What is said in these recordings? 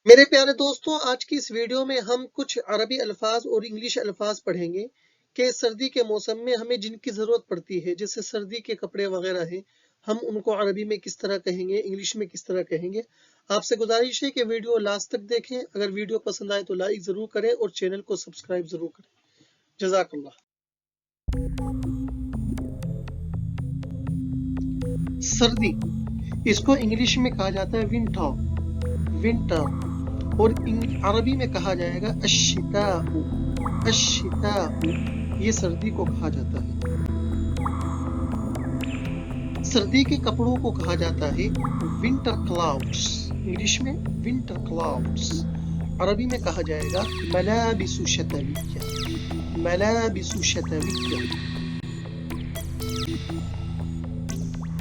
میرے پیارے دوستوں، آج کی اس ویڈیو میں ہم کچھ عربی الفاظ اور انگلش الفاظ پڑھیں گے کہ سردی کے موسم میں ہمیں جن کی ضرورت پڑتی ہے، جیسے سردی کے کپڑے وغیرہ ہیں، ہم ان کو عربی میں کس طرح کہیں گے، انگلش میں کس طرح کہیں گے۔ آپ سے گزارش ہے کہ ویڈیو لاسٹ تک دیکھیں۔ اگر ویڈیو پسند آئے تو لائک ضرور کریں اور چینل کو سبسکرائب ضرور کریں۔ جزاک اللہ۔ سردی، اس کو انگلش میں کہا جاتا ہے ونٹر، اور عربی میں کہا جائے گا الشتاء، یہ سردی کو کہا جاتا ہے۔ سردی کے کپڑوں کو کہا جاتا ہے ونٹر کلاؤڈز، انگلش میں ونٹر کلاؤڈز، عربی میں کہا جائے گا ملابس شتویہ۔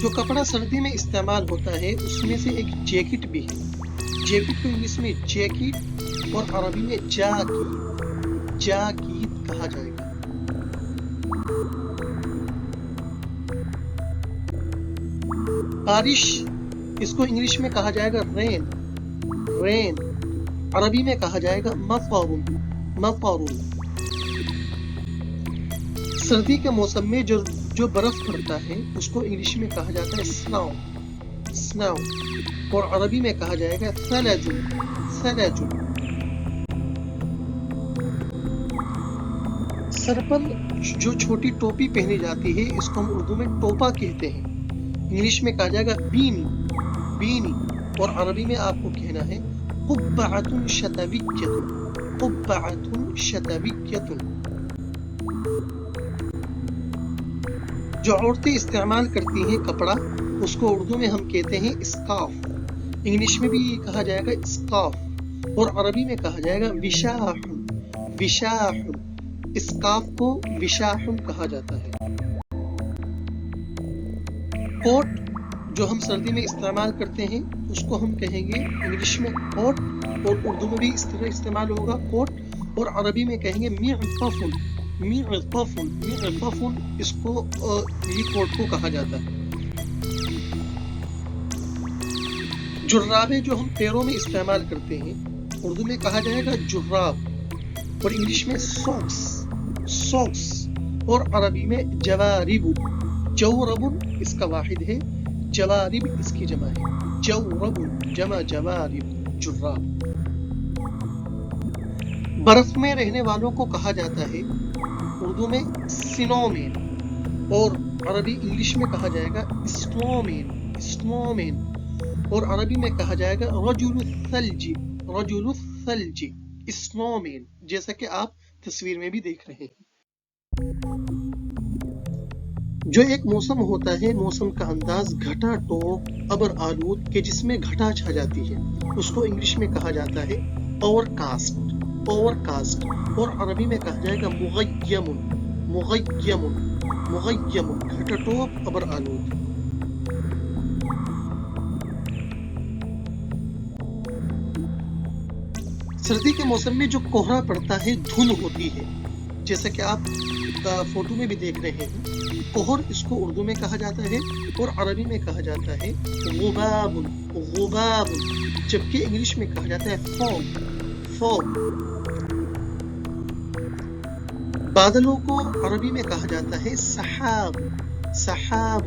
جو کپڑا سردی میں استعمال ہوتا ہے اس میں سے ایک جیکٹ بھی ہے۔ جیکٹ کو انگلش میں جیکٹ اور عربی میں جاکیت کہا جائے گا۔ بارش، اس کو انگلش میں کہا جائے گا رین، عربی میں کہا جائے گا مطر۔ سردی کے موسم میں جو برف پڑتا ہے اس کو انگلش میں کہا جاتا ہے سنو، اور عربی میں کہا جائے گا ثلج۔ سر پر جو چھوٹی ٹوپی پہنی جاتی ہے اس کو ہم اردو میں ٹوپا کہتے ہیں، انگلش میں کہا جائے گا بینی، اور عربی میں آپ کو کہنا ہے قبعۃ شتویہ۔ جو عورتیں استعمال کرتی ہیں کپڑا، اس کو اردو میں ہم کہتے ہیں اسکارف، انگلش میں بھی کہا جائے گا اسکارف، اور عربی میں کہا جائے گا وشاح، اسکارف کو وشاح کہا جاتا ہے۔ کوٹ، جو ہم سردی میں استعمال کرتے ہیں اس کو ہم کہیں گے انگلش میں کوٹ، اور اردو میں بھی اس طرح استعمال ہوگا کوٹ، اور عربی میں کہیں گے معطف، اس کو یہ کوٹ کو کہا جاتا ہے۔ جرابے جو ہم پیروں میں استعمال کرتے ہیں اردو میں کہا جائے گا جراب، اور انگلش میں سوکس، اور عربی میں جوارب۔ جورب اس کا واحد ہے، جوارب اس کی جمع ہے، جورب جمع جوارب، جراب۔ برف میں رہنے والوں کو کہا جاتا ہے اردو میں سنو مین، اور عربی انگلش میں کہا جائے گا اسنو مین، اور عربی میں کہا جائے گا رجل الثلج، اسنو مین، جیسا کہ آپ تصویر میں بھی دیکھ رہے ہیں۔ جو ایک موسم ہوتا ہے، موسم کا انداز گھٹا ٹوپ ابر آلود کہ جس میں گھٹا چھا جاتی ہے، اس کو انگلش میں کہا جاتا ہے اوور کاسٹ، اور عربی میں کہا جائے گا مغیم، گھٹا ٹوپ ابر آلود۔ سردی کے موسم میں جو کوہرا پڑتا ہے دھند ہوتی ہے، جیسا کہ آپ فوٹو میں بھی دیکھ رہے ہیں۔ کوہر اس کو اردو میں کہا جاتا ہے اور عربی میں کہا جاتا ہے غباب، جبکہ انگلش میں کہا جاتا ہے فوگ۔ بادلوں کو عربی میں کہا جاتا ہے سحاب،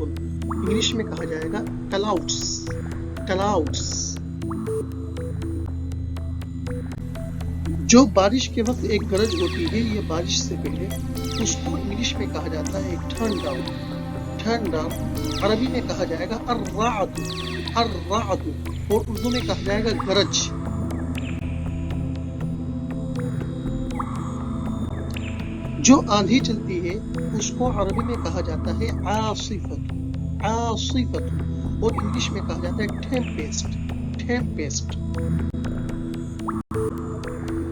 انگلش میں کہا جائے گا کلاؤڈز۔ جو بارش کے وقت ایک گرج ہوتی ہے، یہ بارش سے پہلے، اس کو انگلش میں کہا جاتا ہے ٹھنڈا، عربی میں کہا جائے گا الرعد، اور اردو میں کہا جائے گا گرج۔ جو آندھی چلتی ہے اس کو عربی میں کہا جاتا ہے عاصفت، اور انگلش میں کہا جاتا ہے ٹیمپیسٹ۔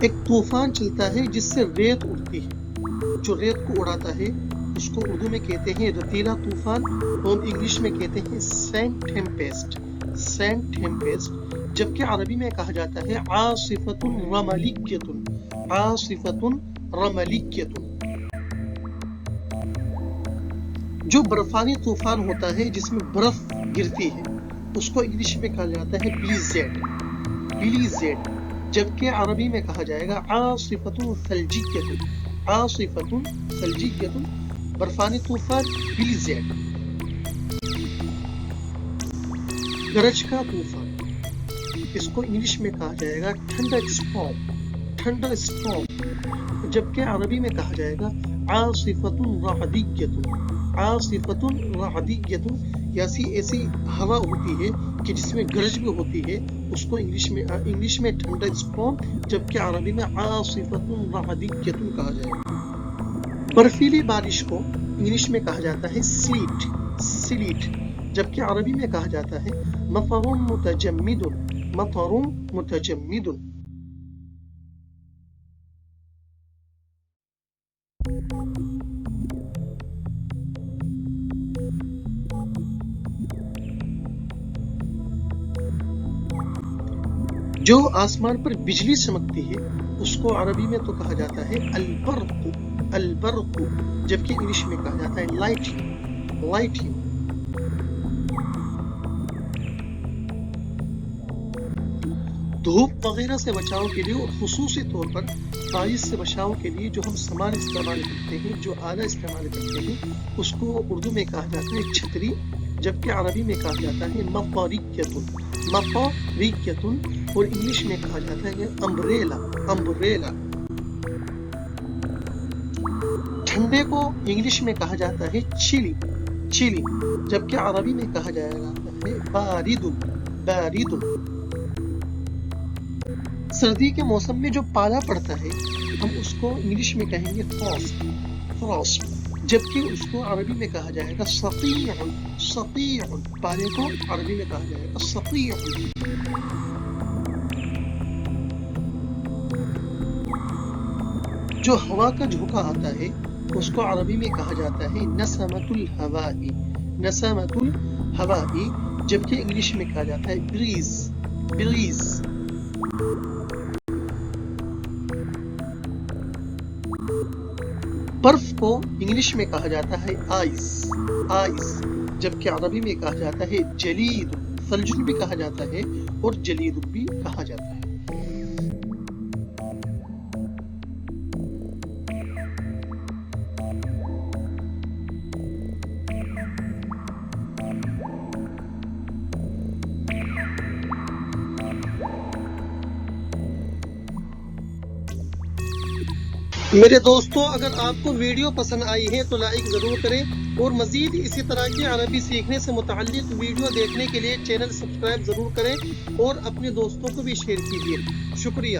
ایک طوفان چلتا ہے جس سے ریت اڑتی ہے، جو ریت کو اڑاتا ہے اس کو اردو میں کہتے ہیں رتیلا طوفان، اور انگلش میں کہتے ہیں سینڈ ٹیمپیسٹ، جبکہ عربی میں کہا جاتا ہے عاصفۃ رملیکۃ۔ جو برفانی طوفان ہوتا ہے جس میں برف گرتی ہے اس کو انگلش میں کہا جاتا ہے بلیزیڈ، جبکہ عربی میں کہا جائے گا عاصفۃ ثلجیۃ، عاصفۃ ثلجیۃ، برفانی طوفان بلیزرڈ، گرج کا طوفان، اس کو انگلش میں کہا جائے گا تھنڈر اسٹارم، تھنڈر اسٹارم، جبکہ عربی میں کہا جائے گا عاصفۃ رعدیۃ، عاصفۃ رعدیۃ، ایسی ہوا ہوتی ہے کہ جس میں گرج بھی ہوتی ہے، اس کو انگلش میں تھنڈر اسٹارم، جبکہ عربی میں عاصفۃ رعدیۃ کہا جائے گا۔ برفیلی بارش کو انگلش میں کہا جاتا ہے سلیٹ، سلیٹ، جبکہ عربی میں کہا جاتا ہے مطر متجمد، مطر متجمد۔ جو آسمان پر بجلی چمکتی ہے اس کو عربی میں تو کہا جاتا ہے البرق، البرق، جبکہ انگلش میں کہا جاتا ہے لائٹنگ، لائٹنگ۔ دھوپ وغیرہ سے بچاؤ کے لیے اور خصوصی طور پر بارش سے بچاؤ کے لیے جو ہم سامان استعمال کرتے ہیں، جو آلہ استعمال کرتے ہیں، اس کو اردو میں کہا جاتا ہے چھتری، جبکہ عربی میں کہا جاتا ہے مطریۃ، مطریۃ، اور انگلش میں کہا جاتا ہے امبریلا، امبریلا۔ ٹھنڈے کو انگلش میں کہا جاتا ہے چلی، چلی، جبکہ عربی میں کہا جاتا ہے بارد، بارد۔ سردی کے موسم میں جو پالا پڑتا ہے ہم اس کو انگلش میں کہیں گے فروسٹ، فروسٹ، جبکہ اس کو عربی میں کہا جائے گا صقیع، صقیع، پالے کو عربی میں کہا جائے گا صقیع۔ جو ہوا کا جھونکا آتا ہے اس کو عربی میں کہا جاتا ہے نسمۃ الہواء، نسمۃ الہواء، جبکہ انگلش میں کہا جاتا ہے بریز، بریز۔ برف کو انگلش میں کہا جاتا ہے آئس، آئس، جبکہ عربی میں کہا جاتا ہے جلید، ثلج بھی کہا جاتا ہے اور جلید بھی کہا جاتا ہے۔ میرے دوستو، اگر آپ کو ویڈیو پسند آئی ہے تو لائک ضرور کریں، اور مزید اسی طرح کی عربی سیکھنے سے متعلق ویڈیو دیکھنے کے لیے چینل سبسکرائب ضرور کریں اور اپنے دوستوں کو بھی شیئر کیجیے۔ شکریہ۔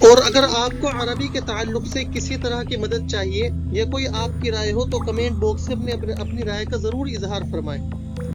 اور اگر آپ کو عربی کے تعلق سے کسی طرح کی مدد چاہیے یا کوئی آپ کی رائے ہو تو کمنٹ باکس سے اپنی رائے کا ضرور اظہار فرمائیں۔